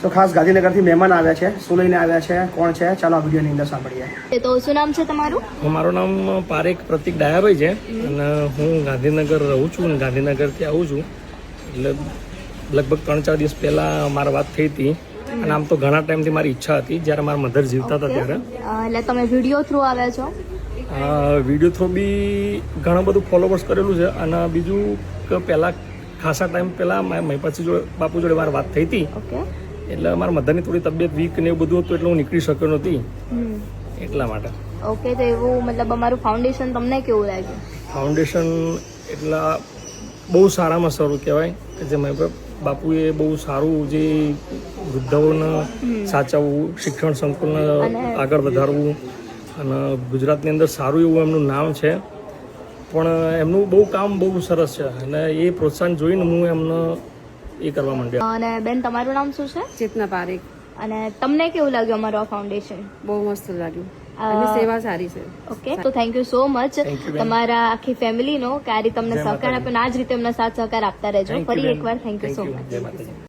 તો ખાસ ગાંધીનગરથી મહેમાન આવ્યા છે, શું લઈને આવ્યા છે, કોણ છે, ચાલો આ વિડીયોની અંદર સાંભળીએ. તો શું નામ છે તમારું? મારું નામ પારેખ પ્રતિક ડાયાભાઈ છે અને હું ગાંધીનગર રહું છું અને ગાંધીનગરથી આવું છું. એટલે લગભગ 3-4 દિવસ પહેલાં મારી વાત થઈ હતી અને આમ તો ઘણા ટાઈમથી મારી ઈચ્છા હતી જ્યારે મારા મધર જીવતા હતા ત્યારે. એટલે તમે વિડીયો થ્રુ આવ્યા છો? વિડીયો થ્રુ બી ઘણું બધું ફોલોવર્સ કરેલું છે અને બીજું કે પહેલાં ખાસા ટાઈમ પહેલાં મહિપાછી જોડે બાપુ જોડે મારી વાત થઈ હતી. ઓકે. એટલે મારા મધરની થોડી તબિયત વીક ને એવું બધું હતું એટલે હું નીકળી શક્યો નથી એટલા માટે. ઓકે, તો એવું મતલબ અમારું ફાઉન્ડેશન તમને કેવું લાગ્યું? ફાઉન્ડેશન એટલે બહુ સારામાં સારું કહેવાય કે જે મારા બાપુએ બહુ સારું જે વૃદ્ધાઓને સાચવવું, શિક્ષણ સંકુલને આગળ વધારવું અને ગુજરાતની અંદર સારું એવું એમનું નામ છે. પણ એમનું બહુ કામ બહુ સરસ છે અને એ પ્રોત્સાહન જોઈને હું એમને એ કરવા માંડ્યા. અને બેન તમારું નામ શું છે? ચેતના પારેખ. અને તમને કેવું લાગ્યું અમારું આ ફાઉન્ડેશન? બહુ મસ્ત લાગ્યું અને સેવા સારી છે. ઓકે, તો થેન્ક યુ સો મચ તમારા આખી ફેમિલીનો કે આ રીતે તમને સહકાર આપ્યો, આ જ રીતે એમને સાથ સહકાર આપતા રહેજો. ફરી એકવાર થેન્ક યુ સો મચ.